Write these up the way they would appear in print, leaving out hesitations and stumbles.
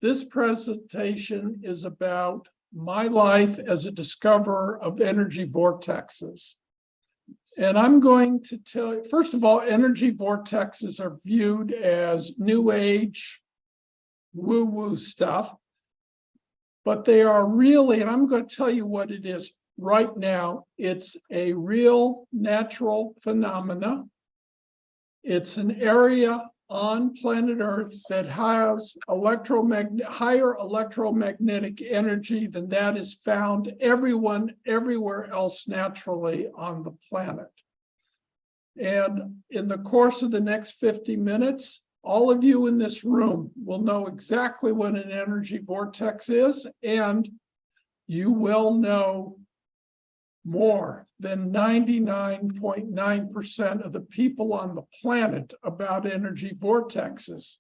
This presentation is about my life as a discoverer of energy vortexes. And I'm going to tell you, first of all, energy vortexes are viewed as new age, woo-woo stuff, but they are really, and I'm going to tell you what it is right now. It's a real natural phenomena. It's an area on planet Earth that has higher electromagnetic energy than that is found everywhere else naturally on the planet. And in the course of the next 50 minutes, all of you in this room will know exactly what an energy vortex is, and you will know more than 99.9% of the people on the planet about energy vortexes.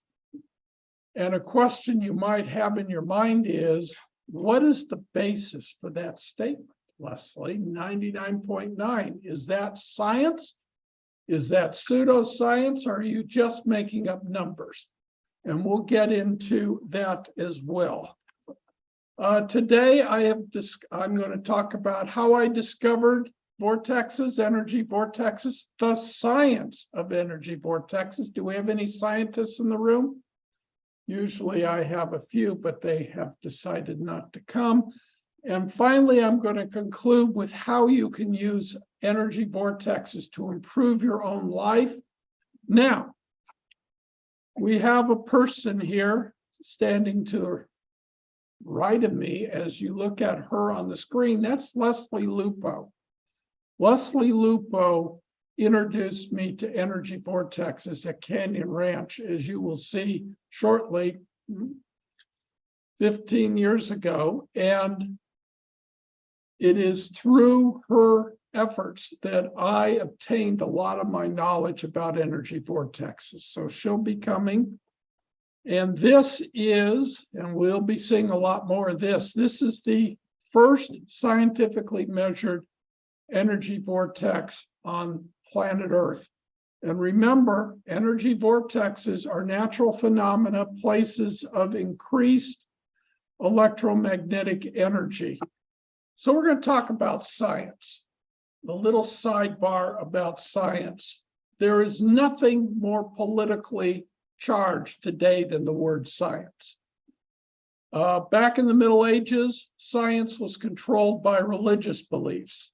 And a question you might have in your mind is, what is the basis for that statement, Leslie? 99.9, is that science? Is that pseudoscience, or are you just making up numbers? And we'll get into that as well. Today, I'm going to talk about how I discovered vortexes, energy vortexes, the science of energy vortexes. Do we have any scientists in the room? Usually I have a few, but they have decided not to come. And finally, I'm going to conclude with how you can use energy vortexes to improve your own life. Now, we have a person here standing to the right of me as you look at her on the screen. That's Leslie Lupo. Leslie Lupo introduced me to energy vortexes at Canyon Ranch, as you will see shortly, 15 years ago. And it is through her efforts that I obtained a lot of my knowledge about energy vortexes. So she'll be coming. And this is, and we'll be seeing a lot more of this, this is the first scientifically measured energy vortex on planet Earth. And remember, energy vortexes are natural phenomena, places of increased electromagnetic energy. So we're going to talk about science, a little sidebar about science. There is nothing more politically charged today than the word science. Back in the Middle Ages, science was controlled by religious beliefs.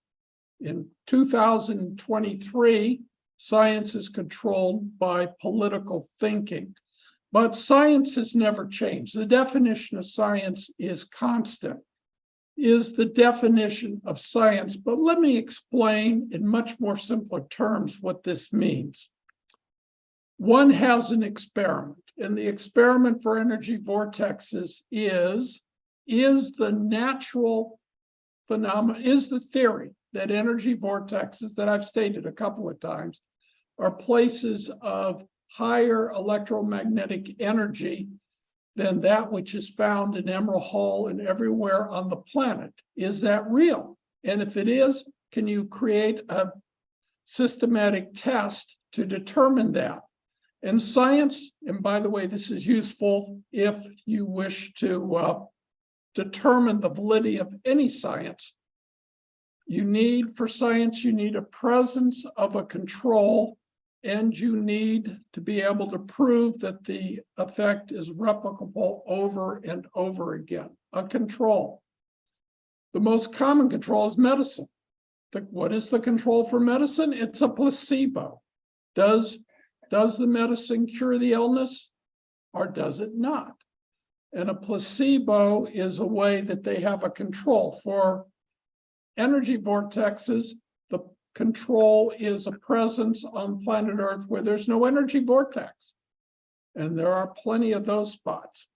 In 2023, science is controlled by political thinking. But science has never changed. The definition of science is constant, is the definition of science. But let me explain in much more simpler terms what this means. One has an experiment, and the experiment for energy vortexes is the natural phenomenon, is the theory that energy vortexes, that I've stated a couple of times, are places of higher electromagnetic energy than that which is found in Emerald Hall and everywhere on the planet. Is that real? And if it is, can you create a systematic test to determine that? And science, and by the way, this is useful if you wish to determine the validity of any science. For science, you need a presence of a control, and you need to be able to prove that the effect is replicable over and over again. A control. The most common control is medicine. What is the control for medicine? It's a placebo. Does the medicine cure the illness, or does it not? And a placebo is a way that they have a control. For energy vortexes, the control is a presence on planet Earth where there's no energy vortex. And there are plenty of those spots.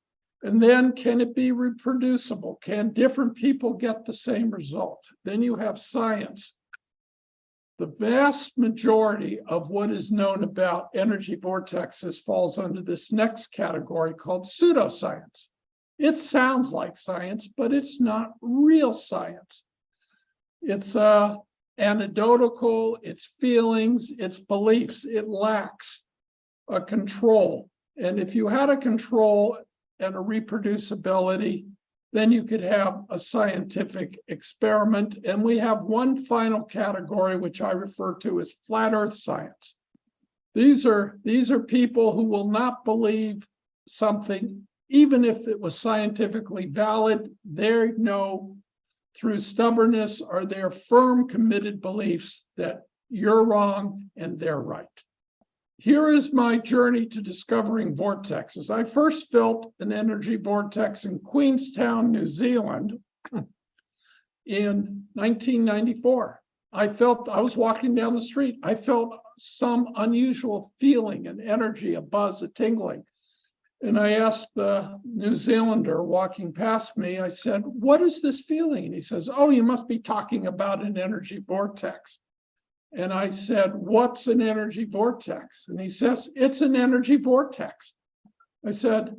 And then, can it be reproducible? Can different people get the same result? Then you have science. The vast majority of what is known about energy vortexes falls under this next category called pseudoscience. It sounds like science, but it's not real science. It's anecdotal, it's feelings, it's beliefs. It lacks a control. And if you had a control, and a reproducibility, then you could have a scientific experiment. And we have one final category, which I refer to as flat earth science. These are people who will not believe something, even if it was scientifically valid. They know through stubbornness or their firm committed beliefs that you're wrong and they're right. Here is my journey to discovering vortexes. I first felt an energy vortex in Queenstown, New Zealand in 1994. I was walking down the street. I felt some unusual feeling, an energy, a buzz, a tingling. And I asked the New Zealander walking past me, I said, "What is this feeling?" And he says, "Oh, you must be talking about an energy vortex." And I said, "What's an energy vortex?" And he says, "It's an energy vortex." I said,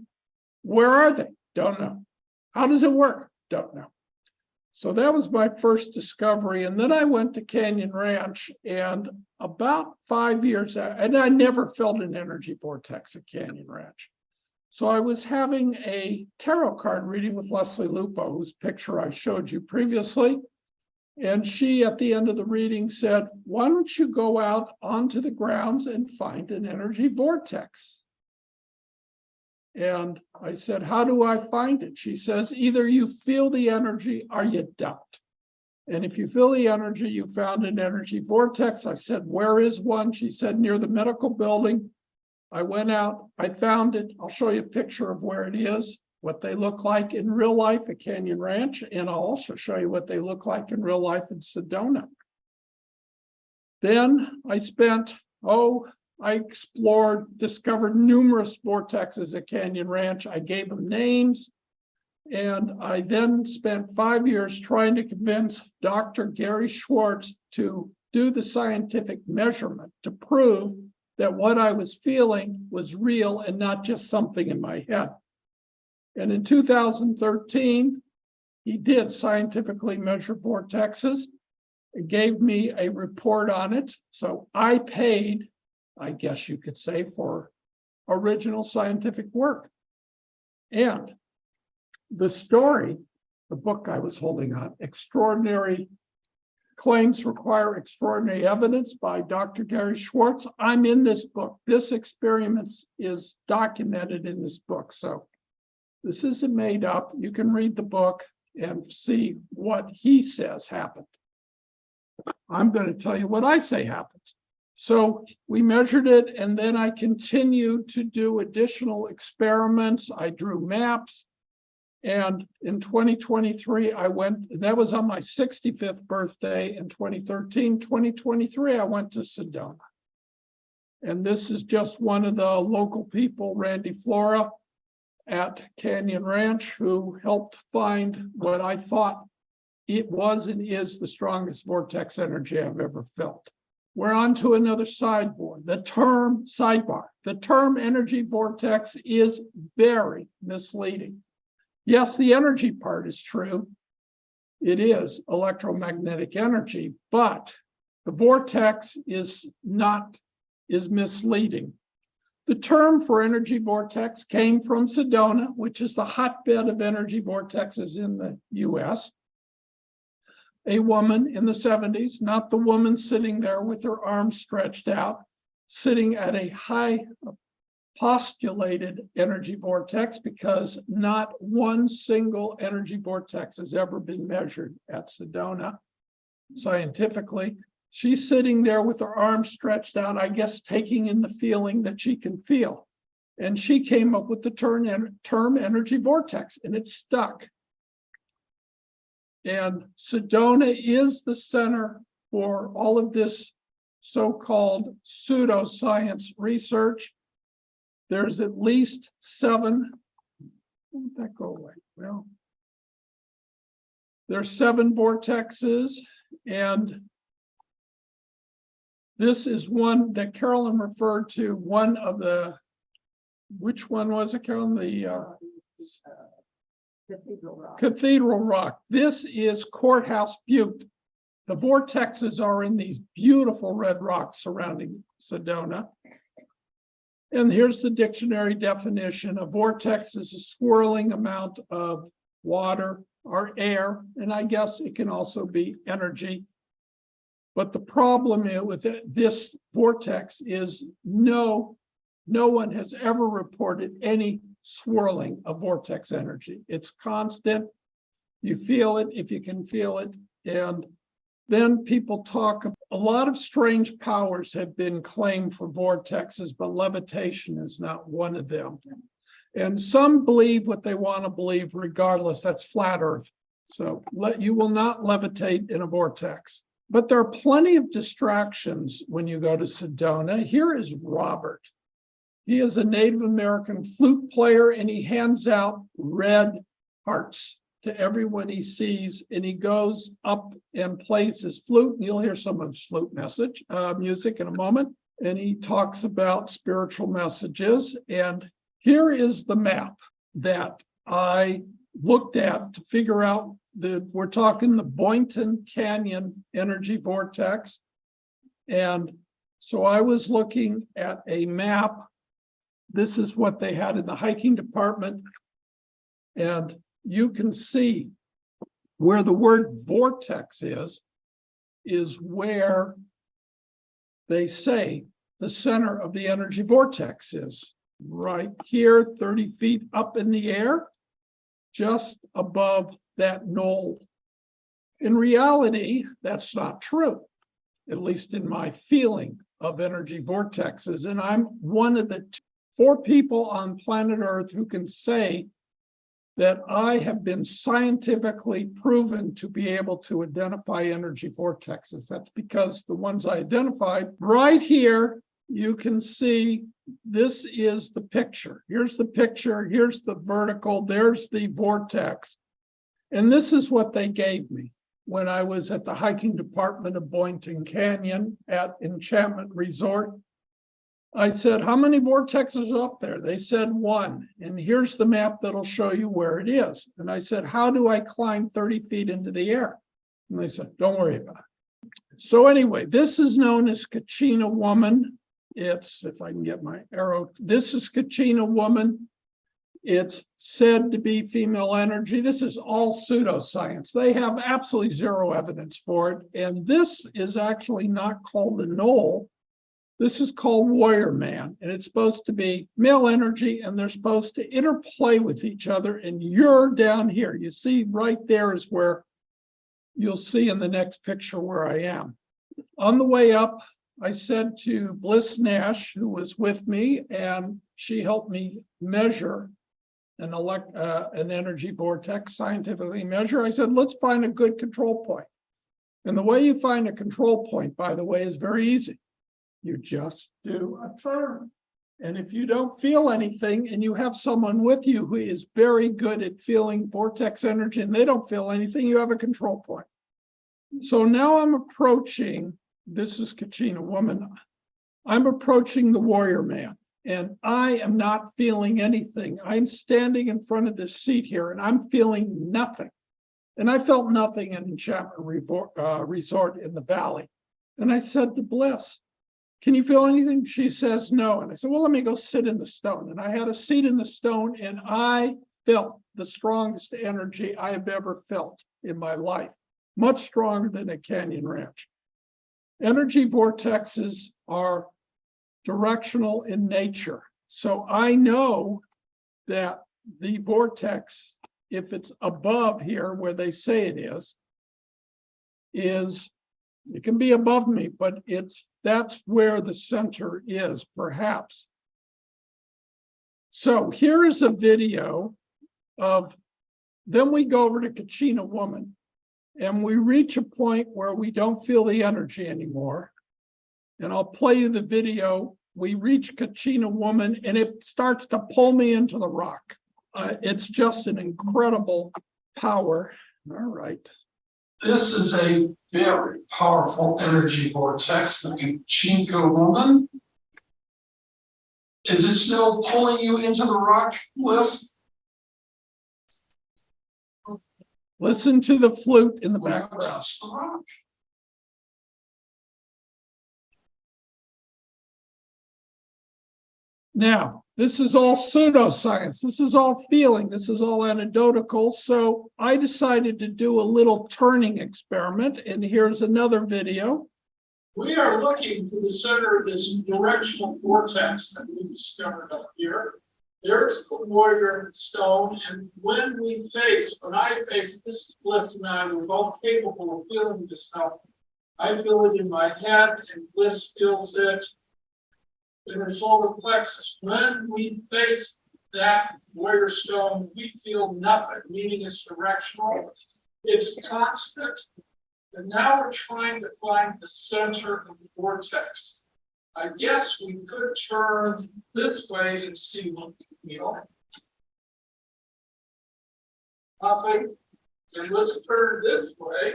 "Where are they?" "Don't know." "How does it work?" "Don't know." So that was my first discovery. And then I went to Canyon Ranch, and about 5 years, and I never felt an energy vortex at Canyon Ranch. So I was having a tarot card reading with Leslie Lupo, whose picture I showed you previously. And she, at the end of the reading, said, "Why don't you go out onto the grounds and find an energy vortex?" And I said, "How do I find it?" She says, "Either you feel the energy or you don't. And if you feel the energy, you found an energy vortex." I said, "Where is one?" She said, "Near the medical building." I went out, I found it. I'll show you a picture of where it is, what they look like in real life at Canyon Ranch, and I'll also show you what they look like in real life in Sedona. Then I explored, discovered numerous vortexes at Canyon Ranch. I gave them names, and I then spent 5 years trying to convince Dr. Gary Schwartz to do the scientific measurement to prove that what I was feeling was real and not just something in my head. And in 2013, he did scientifically measure vortexes. It gave me a report on it. So I paid, I guess you could say, for original scientific work. And the story, the book I was holding on, Extraordinary Claims Require Extraordinary Evidence by Dr. Gary Schwartz. I'm in this book. This experiment is documented in this book. So this isn't made up. You can read the book and see what he says happened. I'm going to tell you what I say happens. So we measured it, and then I continued to do additional experiments. I drew maps. And in 2023, I went, that was on my 65th birthday in 2013. 2023, I went to Sedona. And this is just one of the local people, Randy Flora at Canyon Ranch, who helped find what I thought it was and is the strongest vortex energy I've ever felt. We're on to another sidebar. The term energy vortex is very misleading. Yes, the energy part is true. It is electromagnetic energy, but the vortex is misleading. The term for energy vortex came from Sedona, which is the hotbed of energy vortexes in the US. A woman in the 70s, not the woman sitting there with her arms stretched out, sitting at a high postulated energy vortex, because not one single energy vortex has ever been measured at Sedona scientifically. She's sitting there with her arms stretched out, I guess taking in the feeling that she can feel. And she came up with the term energy vortex, and it stuck. And Sedona is the center for all of this so-called pseudoscience research. There's at least 7. Where did that go away? Well, there's 7 vortexes, and this is one that Carolyn referred to. One of the, which one was it, Carolyn? The Cathedral Rock. Cathedral Rock. This is Courthouse Butte. The vortexes are in these beautiful red rocks surrounding Sedona. And here's the dictionary definition. A vortex is a swirling amount of water or air, and I guess it can also be energy. But the problem with this vortex is no one has ever reported any swirling of vortex energy. It's constant. You feel it if you can feel it. And then people talk, a lot of strange powers have been claimed for vortexes, but levitation is not one of them. And some believe what they want to believe regardless. That's flat Earth. So you will not levitate in a vortex. But there are plenty of distractions when you go to Sedona. Here is Robert. He is a Native American flute player, and he hands out red hearts to everyone he sees, and he goes up and plays his flute, and you'll hear some of his flute music in a moment, and he talks about spiritual messages. And here is the map that I looked at to figure out we're talking the Boyonton Canyon energy vortex. And so I was looking at a map. This is what they had in the hiking department. And you can see where the word vortex is where they say the center of the energy vortex is. Right here, 30 feet up in the air, just above that knoll. In reality, that's not true, at least in my feeling of energy vortexes. And I'm one of the 4 people on planet Earth who can say that I have been scientifically proven to be able to identify energy vortexes. That's because the ones I identified right here, you can see this is the picture. Here's the picture, here's the vertical, there's the vortex. And this is what they gave me when I was at the hiking department of Boyonton Canyon at Enchantment Resort. I said, how many vortexes are up there? They said 1. And here's the map that'll show you where it is. And I said, how do I climb 30 feet into the air? And they said, don't worry about it. So anyway, this is known as Kachina woman. It's, if I can get my arrow, this is Kachina woman. It's said to be female energy. This is all pseudoscience. They have absolutely zero evidence for it. And this is actually not called a knoll. This is called Warrior Man, and it's supposed to be male energy, and they're supposed to interplay with each other, and you're down here. You see right there is where you'll see in the next picture where I am. On the way up, I said to Bliss Nash, who was with me, and she helped me measure an energy vortex, scientifically measure. I said, let's find a good control point. And the way you find a control point, by the way, is very easy. You just do a turn. And if you don't feel anything and you have someone with you who is very good at feeling vortex energy and they don't feel anything, you have a control point. So now I'm approaching, this is Kachina woman, I'm approaching the Warrior Man, and I am not feeling anything. I'm standing in front of this seat here and I'm feeling nothing. And I felt nothing in Enchantment Resort in the valley. And I said to Bliss, can you feel anything? She says no. And I said, well, let me go sit in the stone. And I had a seat in the stone, and I felt the strongest energy I have ever felt in my life, much stronger than at Canyon Ranch. Energy vortexes are directional in nature. So I know that the vortex, if it's above here where they say it is, it can be above me, but that's where the center is, perhaps. So here is a video of, then we go over to Kachina woman, and we reach a point where we don't feel the energy anymore. And I'll play you the video. We reach Kachina woman, and it starts to pull me into the rock. It's just an incredible power. All right. This is a very powerful energy vortex, the Kachina woman. Is it still pulling you into the rock, Bliss? Listen to the flute in the background. Touch the rock. Now, this is all pseudoscience. This is all feeling. This is all anecdotal. So I decided to do a little turning experiment. And here's another video. We are looking for the center of this directional vortex that we discovered up here. There's the warrior stone. And when I face this, Bliss and I, we're both capable of feeling this stuff. I feel it in my head, and Bliss feels it in her solar plexus. When we face that warrior stone, we feel nothing, meaning it's directional, it's constant. And now we're trying to find the center of the vortex. I guess we could turn this way and see what we feel. Nothing. And let's turn this way.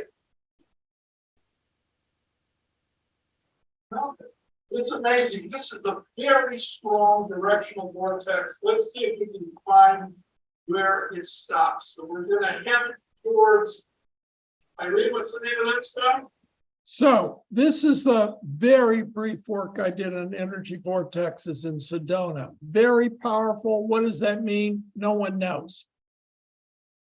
Nothing. It's amazing. This is a very strong directional vortex. Let's see if we can find where it stops. So we're going to head towards, Irene, what's the name of that stuff? So this is the very brief work I did on energy vortexes in Sedona. Very powerful. What does that mean? No one knows.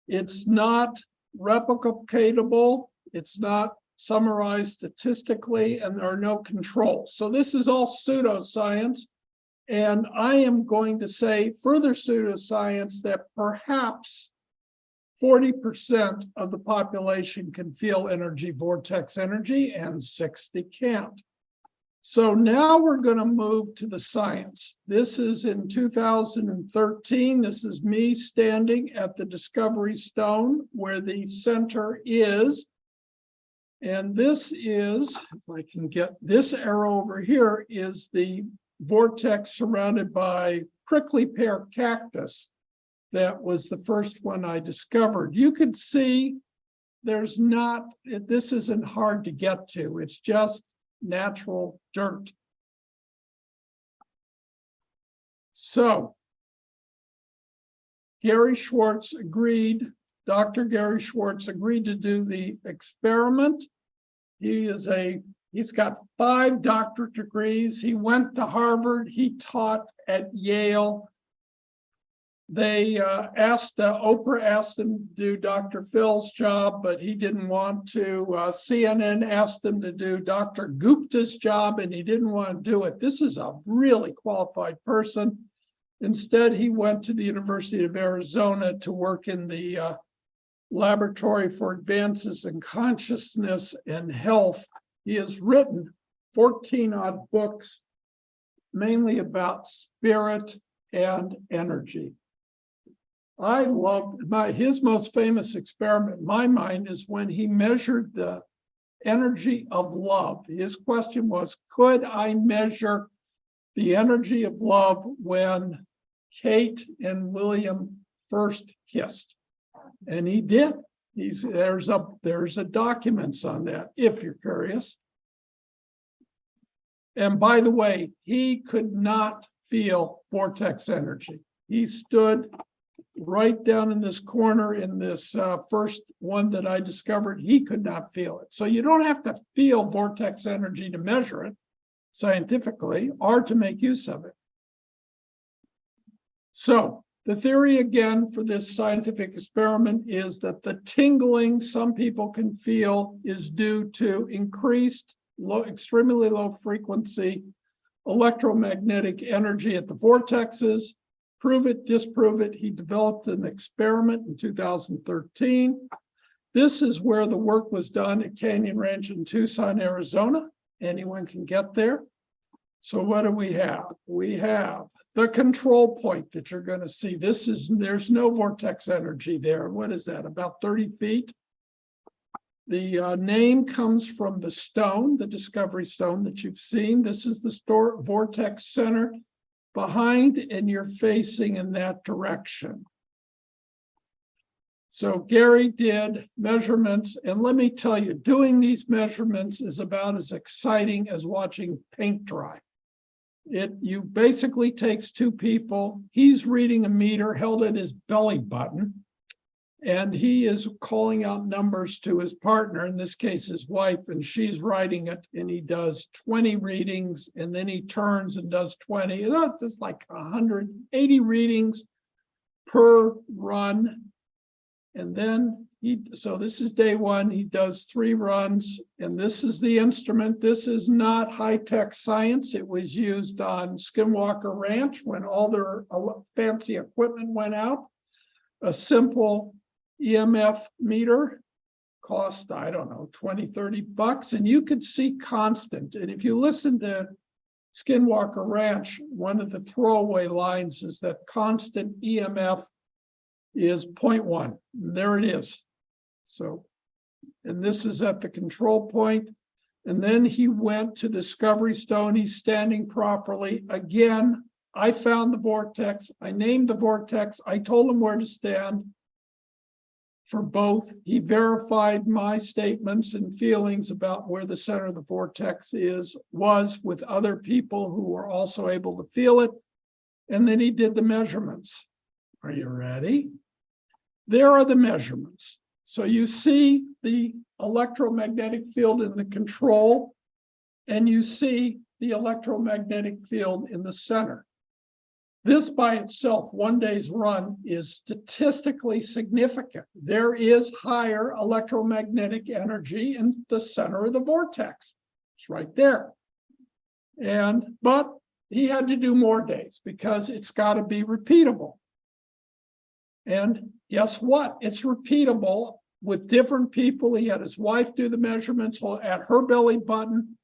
It's not replicatable. It's not summarized statistically, and there are no controls. So this is all pseudoscience. And I am going to say further pseudoscience that perhaps 40% of the population can feel energy vortex energy and 60 can't. So now we're going to move to the science. This is in 2013. This is me standing at the Discovery Stone where the center is. And this is, if I can get this arrow over here, is the vortex surrounded by prickly pear cactus. That was the first one I discovered. You can see there's not, this isn't hard to get to. It's just natural dirt. So Dr. Gary Schwartz agreed to do the experiment. He's got 5 doctorate degrees. He went to Harvard. He taught at Yale. Oprah asked him to do Dr. Phil's job, but he didn't want to. CNN asked him to do Dr. Gupta's job, and he didn't want to do it. This is a really qualified person. Instead, he went to the University of Arizona to work in the Laboratory for Advances in Consciousness and Health. He has written 14-odd books, mainly about spirit and energy. I love his most famous experiment in my mind is when he measured the energy of love. His question was, could I measure the energy of love when Kate and William first kissed? And he did. There's a documents on that, if you're curious. And by the way, he could not feel vortex energy. He stood right down in this corner in this first one that I discovered. He could not feel it. So you don't have to feel vortex energy to measure it scientifically or to make use of it. So the theory again for this scientific experiment is that the tingling some people can feel is due to increased extremely low frequency electromagnetic energy at the vortexes. Prove it, disprove it. He developed an experiment in 2013. This is where the work was done at Canyon Ranch in Tucson, Arizona. Anyone can get there. So what do we have? We have the control point that you're going to see. There's no vortex energy there. What is that? About 30 feet. The name comes from the stone, the Discovery Stone that you've seen. This is the vortex center behind, and you're facing in that direction. So Gary did measurements, and let me tell you, doing these measurements is about as exciting as watching paint dry. You basically takes 2 people. He's reading a meter held at his belly button. And he is calling out numbers to his partner, in this case, his wife, and she's writing it, and he does 20 readings, and then he turns and does 20. That's like 180 readings per run. And then so this is day one, he does 3 runs, and this is the instrument. This is not high-tech science. It was used on Skinwalker Ranch when all their fancy equipment went out. A simple EMF meter cost, I don't know, 20, 30 bucks, and you could see constant. And if you listen to Skinwalker Ranch, one of the throwaway lines is that constant EMF is 0.1. There it is. So, and this is at the control point. And then he went to Discovery Stone. He's standing properly. Again, I found the vortex. I named the vortex. I told him where to stand for both. He verified my statements and feelings about where the center of the vortex was with other people who were also able to feel it. And then he did the measurements. Are you ready? There are the measurements. So you see the electromagnetic field in the control, and you see the electromagnetic field in the center. This by itself, one day's run, is statistically significant. There is higher electromagnetic energy in the center of the vortex. It's right there. But he had to do more days because it's got to be repeatable. And guess what? It's repeatable with different people. He had his wife do the measurements at her belly button.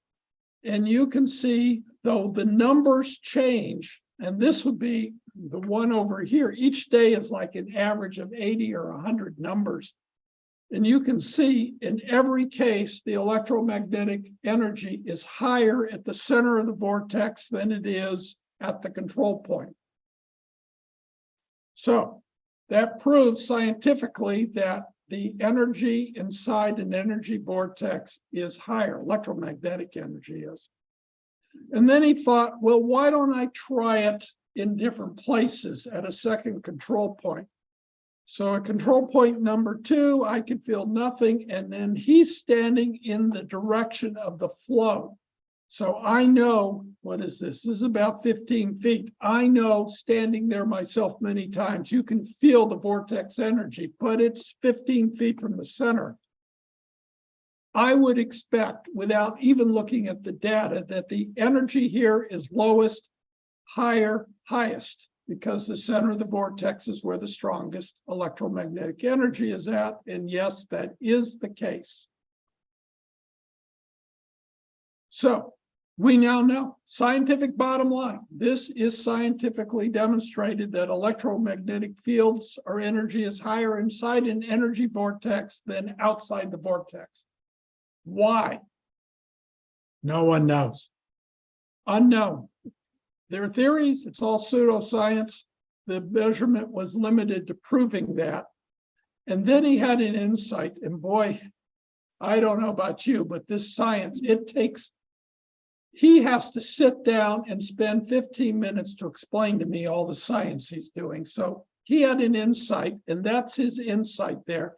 And you can see, though the numbers change, and this would be the one over here. Each day is like an average of 80 or 100 numbers. And you can see in every case, the electromagnetic energy is higher at the center of the vortex than it is at the control point. So that proves scientifically that the energy inside an energy vortex is higher, electromagnetic energy is. And then he thought, well, why don't I try it in different places at a second control point? So at control point number 2, I could feel nothing. And then he's standing in the direction of the flow. So I know, what is this? This is about 15 feet. I know, standing there myself many times, you can feel the vortex energy, but it's 15 feet from the center. I would expect, without even looking at the data, that the energy here is lowest, higher, highest, because the center of the vortex is where the strongest electromagnetic energy is at. And yes, that is the case. So we now know, scientific bottom line, this is scientifically demonstrated that electromagnetic fields or energy is higher inside an energy vortex than outside the vortex. Why? No one knows. Unknown. There are theories, it's all pseudoscience. The measurement was limited to proving that. And then he had an insight, and boy, I don't know about you, but this science, he has to sit down and spend 15 minutes to explain to me all the science he's doing. So he had an insight, and that's his insight there.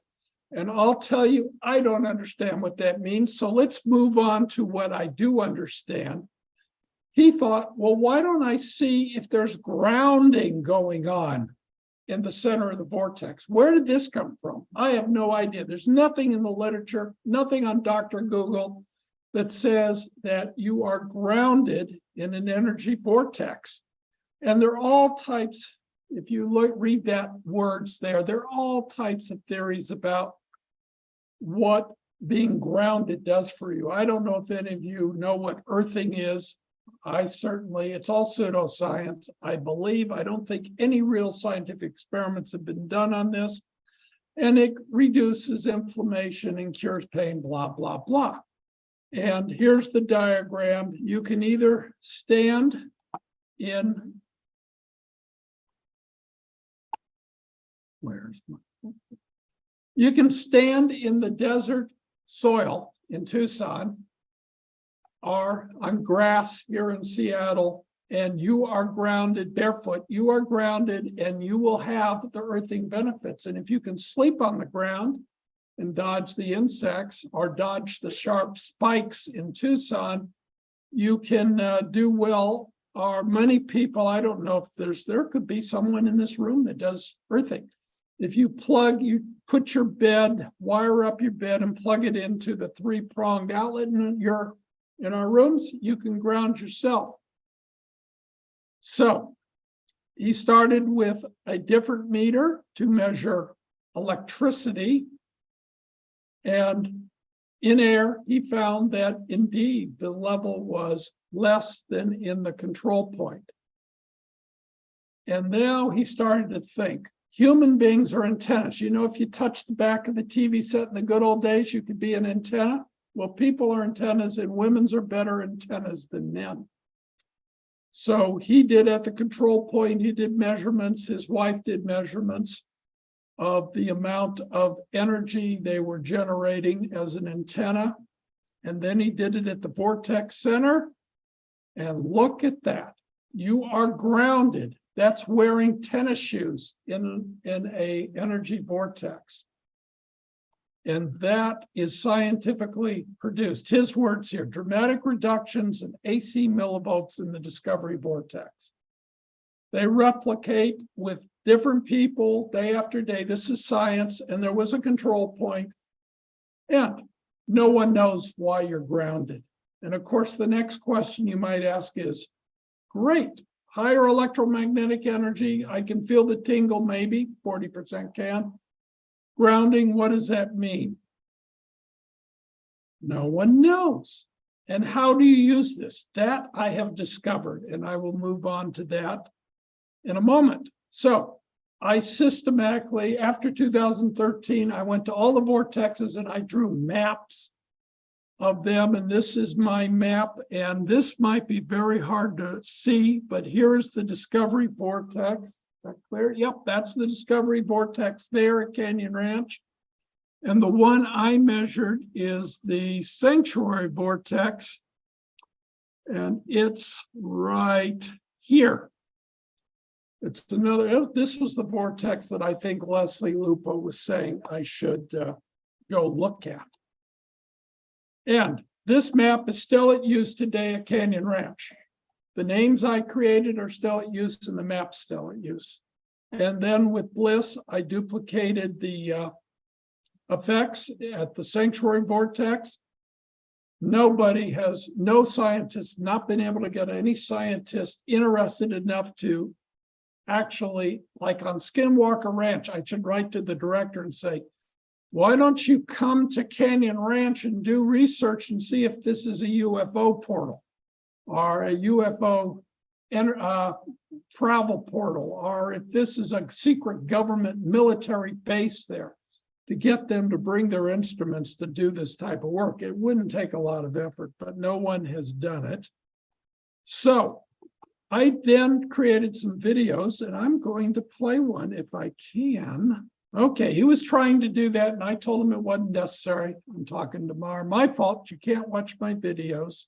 And I'll tell you, I don't understand what that means. So let's move on to what I do understand. He thought, well, why don't I see if there's grounding going on in the center of the vortex? Where did this come from? I have no idea. There's nothing in the literature, nothing on Dr. Google that says that you are grounded in an energy vortex. And there are all types, if you read that words there are all types of theories about what being grounded does for you. I don't know if any of you know what earthing is. I certainly, it's all pseudoscience, I believe. I don't think any real scientific experiments have been done on this. And it reduces inflammation and cures pain, blah, blah, blah. And here's the diagram. You can either stand in, you can stand in the desert soil in Tucson, or on grass here in Seattle, and you are grounded barefoot, you are grounded and you will have the earthing benefits. And if you can sleep on the ground and dodge the insects or dodge the sharp spikes in Tucson, you can do well. Or many people, I don't know if there could be someone in this room that does earthing. If you put your bed, wire up your bed and plug it into the 3-pronged outlet in our rooms, you can ground yourself. So he started with a different meter to measure electricity. And in air, he found that indeed the level was less than in the control point. And now he started to think, human beings are antennas. You know, if you touch the back of the TV set in the good old days, you could be an antenna. Well, people are antennas and women's are better antennas than men. So he did at the control point, he did measurements, his wife did measurements of the amount of energy they were generating as an antenna. And then he did it at the vortex center. And look at that. You are grounded. That's wearing tennis shoes in a energy vortex. And that is scientifically produced. His words here, dramatic reductions in AC millivolts in the discovery vortex. They replicate with different people day after day. This is science, and there was a control point. And no one knows why you're grounded. And of course, the next question you might ask is, great, higher electromagnetic energy. I can feel the tingle, maybe 40% can. Grounding, what does that mean? No one knows. And how do you use this? That I have discovered, and I will move on to that in a moment. So I systematically, after 2013, I went to all the vortexes and I drew maps of them, and this is my map, and this might be very hard to see, but here's the discovery vortex. Is that clear? Yep, that's the discovery vortex there at Canyon Ranch. And the one I measured is the sanctuary vortex, and it's right here. It's another, this was the vortex that I think Leslie Lupo was saying I should go look at. And this map is still at use today at Canyon Ranch. The names I created are still at use and the map's still at use. And then with Bliss, I duplicated the effects at the sanctuary vortex. No scientist, not been able to get any scientist interested enough to actually, like on Skinwalker Ranch, I should write to the director and say, why don't you come to Canyon Ranch and do research and see if this is a UFO portal or a UFO travel portal, or if this is a secret government military base there, to get them to bring their instruments to do this type of work. It wouldn't take a lot of effort, but no one has done it. So I then created some videos, and I'm going to play one if I can. Okay, he was trying to do that, and I told him it wasn't necessary. I'm talking tomorrow. My fault, you can't watch my videos.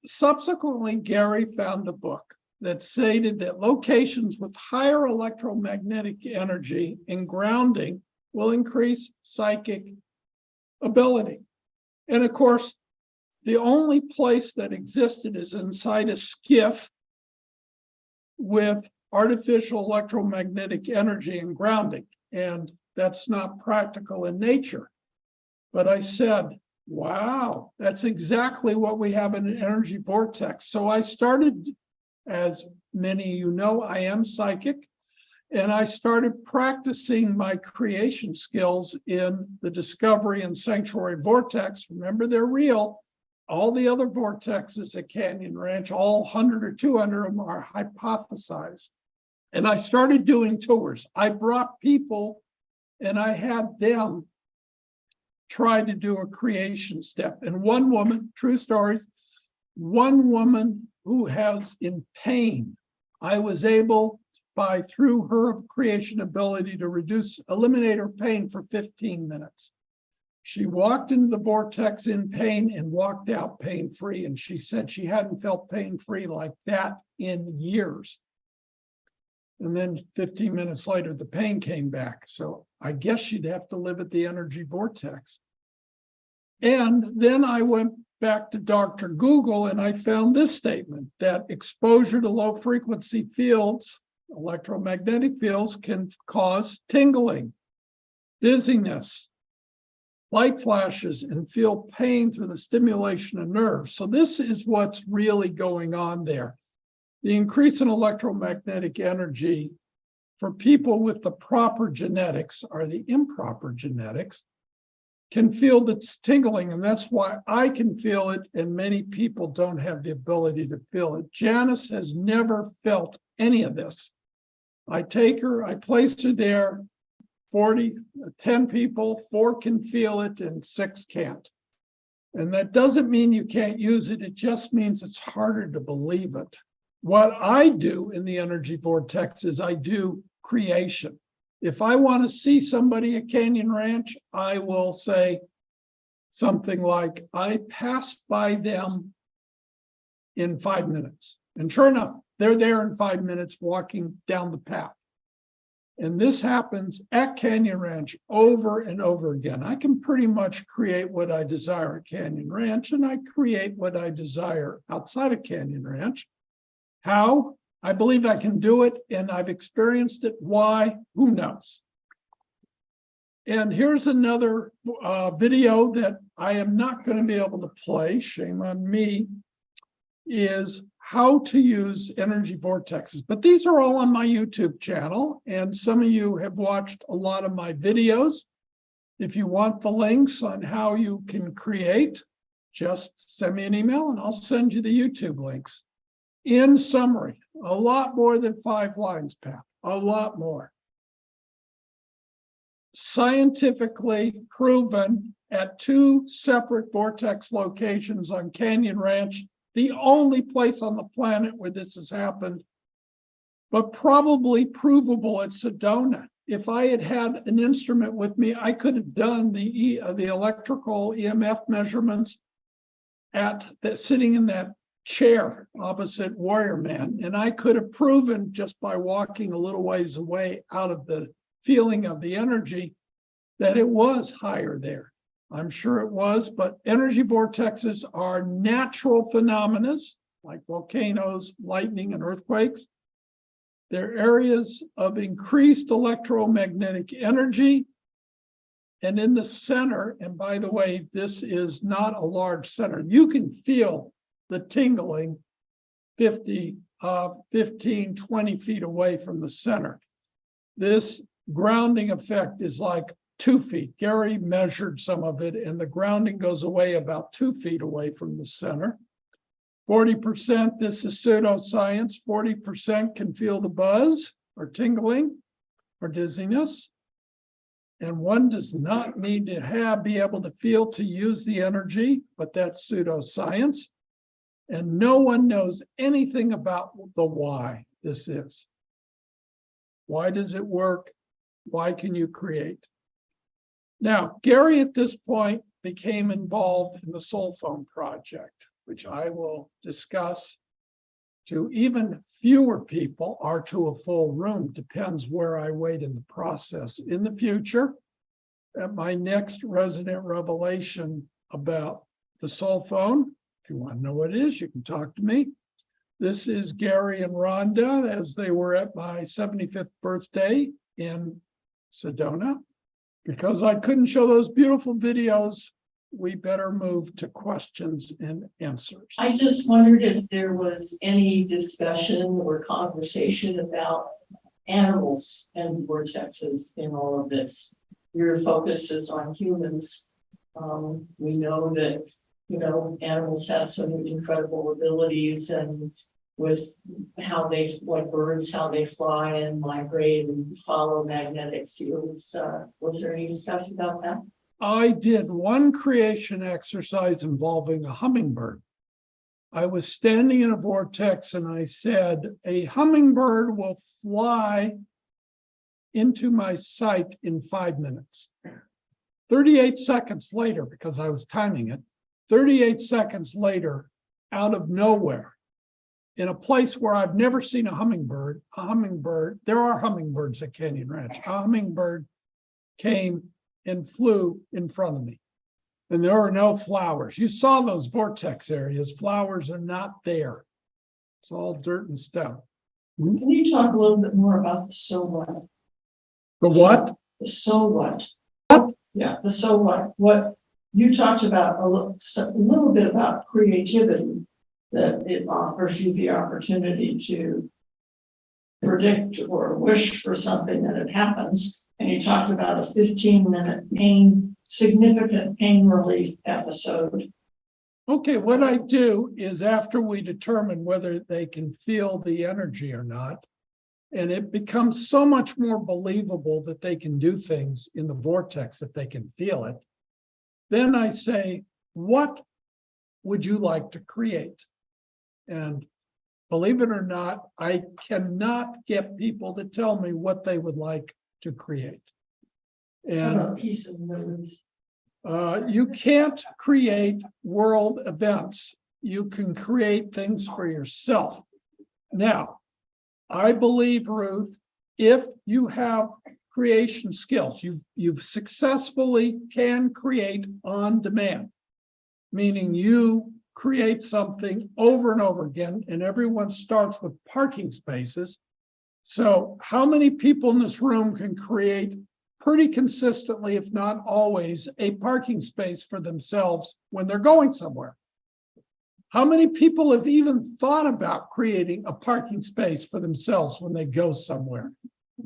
Subsequently, Gary found a book that stated that locations with higher electromagnetic energy and grounding will increase psychic ability. And of course, the only place that existed is inside a skiff with artificial electromagnetic energy and grounding. And that's not practical in nature. But I said, wow, that's exactly what we have in an energy vortex. So I started, as many of you know, I am psychic, and I started practicing my creation skills in the discovery and sanctuary vortex. Remember, they're real. All the other vortexes at Canyon Ranch, all 100 or 200 of them are hypothesized. And I started doing tours. I brought people and I had them try to do a creation step. And one woman, true stories, one woman who has in pain, I was able through her creation ability to eliminate her pain for 15 minutes. She walked into the vortex in pain and walked out pain-free. And she said she hadn't felt pain-free like that in years. And then 15 minutes later, the pain came back. So I guess she'd have to live at the energy vortex. And then I went back to Dr. Google and I found this statement that exposure to low frequency fields, electromagnetic fields, can cause tingling, dizziness, light flashes, and feel pain through the stimulation of nerves. So this is what's really going on there. The increase in electromagnetic energy for people with the proper genetics or the improper genetics can feel that's tingling, and that's why I can feel it and many people don't have the ability to feel it. Janice has never felt any of this. I take her, I place her there, 10 people, 4 can feel it and 6 can't. And that doesn't mean you can't use it, it just means it's harder to believe it. What I do in the energy vortex is I do creation. If I want to see somebody at Canyon Ranch, I will say something like, I passed by them in 5 minutes. And sure enough, they're there in 5 minutes walking down the path. And this happens at Canyon Ranch over and over again. I can pretty much create what I desire at Canyon Ranch, and I create what I desire outside of Canyon Ranch. How? I believe I can do it, and I've experienced it. Why? Who knows? And here's another video that I am not going to be able to play, shame on me, is how to use energy vortexes. But these are all on my YouTube channel, and some of you have watched a lot of my videos. If you want the links on how you can create, just send me an email and I'll send you the YouTube links. In summary, a lot more than 5 lines, Pat, a lot more. Scientifically proven at 2 separate vortex locations on Canyon Ranch, the only place on the planet where this has happened, but probably provable at Sedona. If I had had an instrument with me, I could have done the electrical EMF measurements sitting in that chair opposite Warrior Man, and I could have proven just by walking a little ways away out of the feeling of the energy that it was higher there. I'm sure it was, but energy vortexes are natural phenomena like volcanoes, lightning, and earthquakes. They're areas of increased electromagnetic energy. And in the center, and by the way, this is not a large center, you can feel the tingling 15, 20 feet away from the center. This grounding effect is like 2 feet. Gary measured some of it, and the grounding goes away about 2 feet away from the center. 40%, this is pseudoscience, 40% can feel the buzz or tingling or dizziness. And one does not need to be able to feel to use the energy, but that's pseudoscience. And no one knows anything about the why this is. Why does it work? Why can you create? Now, Gary at this point became involved in the Soul Phone project, which I will discuss to even fewer people or to a full room, depends where I wait in the process. In the future, at my next resident revelation about the Soul Phone, if you want to know what it is, you can talk to me. This is Gary and Rhonda as they were at my 75th birthday in Sedona. Because I couldn't show those beautiful videos, we better move to questions and answers. I just wondered if there was any discussion or conversation about animals and vortexes in all of this. Your focus is on humans. We know that, animals have some incredible abilities, and with like birds, how they fly and migrate and follow magnetic fields. Was there any discussion about that? I did one creation exercise involving a hummingbird. I was standing in a vortex and I said, a hummingbird will fly into my sight in 5 minutes. 38 seconds later, because I was timing it, 38 seconds later, out of nowhere, in a place where I've never seen a hummingbird, there are hummingbirds at Canyon Ranch, a hummingbird came and flew in front of me. And there are no flowers. You saw those vortex areas. Flowers are not there. It's all dirt and stuff. Can you talk a little bit more about the so what? The what? The so what? Yeah, the so what? What you talked about a little bit about creativity, that it offers you the opportunity to predict or wish for something and it happens. And you talked about a 15-minute significant pain relief episode. Okay, what I do is after we determine whether they can feel the energy or not, and it becomes so much more believable that they can do things in the vortex if they can feel it, then I say, what would you like to create? And believe it or not, I cannot get people to tell me what they would like to create. And A piece of news. you can't create world events. You can create things for yourself. Now, I believe, Ruth, if you have creation skills, you've successfully can create on demand, meaning you create something over and over again, and everyone starts with parking spaces. So how many people in this room can create pretty consistently, if not always, a parking space for themselves when they're going somewhere? How many people have even thought about creating a parking space for themselves when they go somewhere?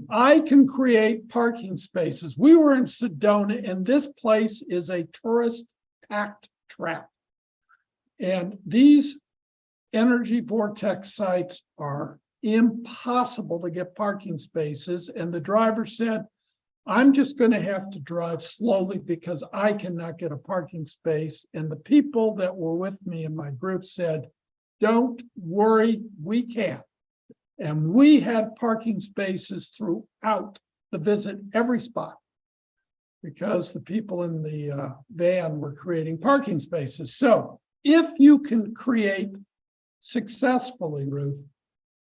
I can create parking spaces. We were in Sedona, and this place is a tourist packed trap. And these energy vortex sites are impossible to get parking spaces. And the driver said, I'm just going to have to drive slowly because I cannot get a parking space. And the people that were with me in my group said, don't worry, we can. And we had parking spaces throughout the visit, every spot, because the people in the van were creating parking spaces. So if you can create successfully, Ruth,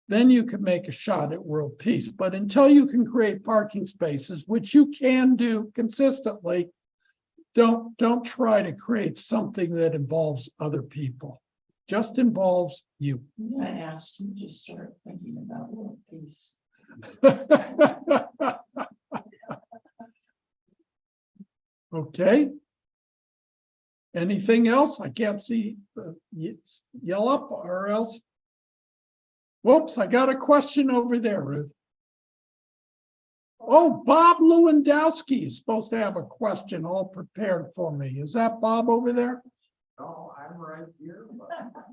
then you can make a shot at world peace. But until you can create parking spaces, which you can do consistently, don't try to create something that involves other people. Just involves you. I asked you to start thinking about world peace. Okay. Anything else? I can't see yell up or else. Whoops, I got a question over there, Ruth. Oh, Bob Lewandowski is supposed to have a question all prepared for me. Is that Bob over there? No, I'm right here.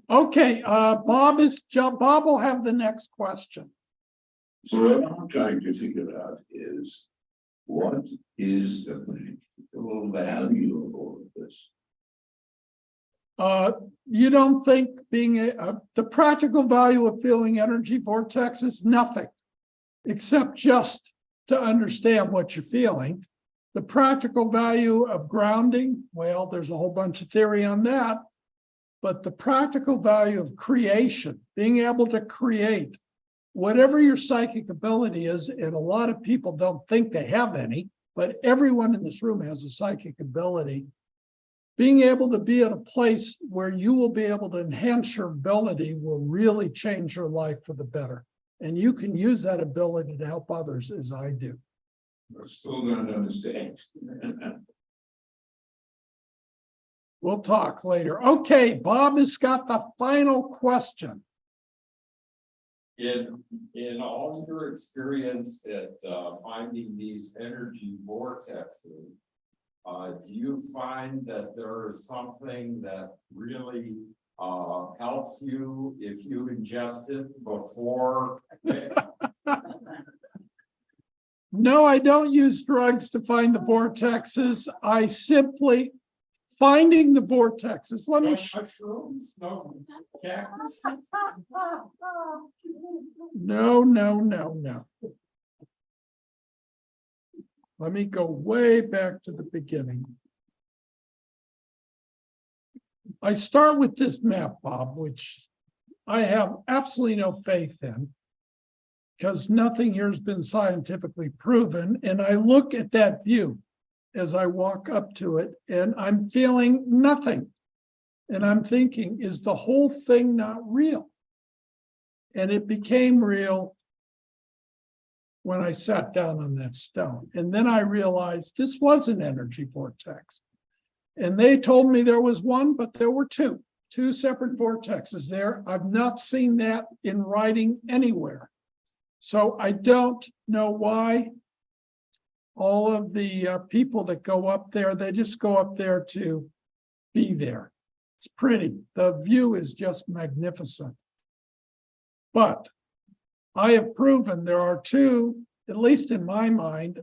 Okay, Bob will have the next question. So what I'm trying to figure out is, what is the practical value of all of this? You don't think being the practical value of feeling energy vortex is nothing, except just to understand what you're feeling. The practical value of grounding, well, there's a whole bunch of theory on that, but the practical value of creation, being able to create whatever your psychic ability is, and a lot of people don't think they have any, but everyone in this room has a psychic ability. Being able to be at a place where you will be able to enhance your ability will really change your life for the better. And you can use that ability to help others, as I do. I still don't understand. We'll talk later. Okay, Bob has got the final question. In all your experience at finding these energy vortexes, do you find that there is something that really helps you if you ingest it before? No, I don't use drugs to find the vortexes. I simply finding the vortexes. Let me. Mushrooms, no cactus. No. Let me go way back to the beginning. I start with this map, Bob, which I have absolutely no faith in, because nothing here has been scientifically proven. And I look at that view as I walk up to it, and I'm feeling nothing. And I'm thinking, is the whole thing not real? And it became real when I sat down on that stone. And then I realized this was an energy vortex. And they told me there was one, but there were two separate vortexes there. I've not seen that in writing anywhere. So I don't know why all of the people that go up there, they just go up there to be there. It's pretty. The view is just magnificent. But I have proven there are two, at least in my mind,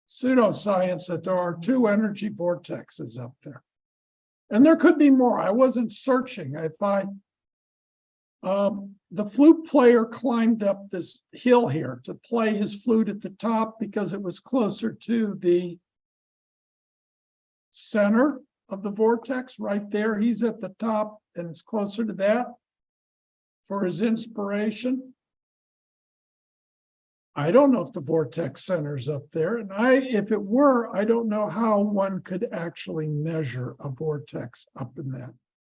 pseudoscience, that there are two energy vortexes up there. And there could be more. I wasn't searching. The flute player climbed up this hill here to play his flute at the top because it was closer to the center of the vortex right there. He's at the top and it's closer to that for his inspiration. I don't know if the vortex center's up there, and if it were, I don't know how one could actually measure a vortex up in that.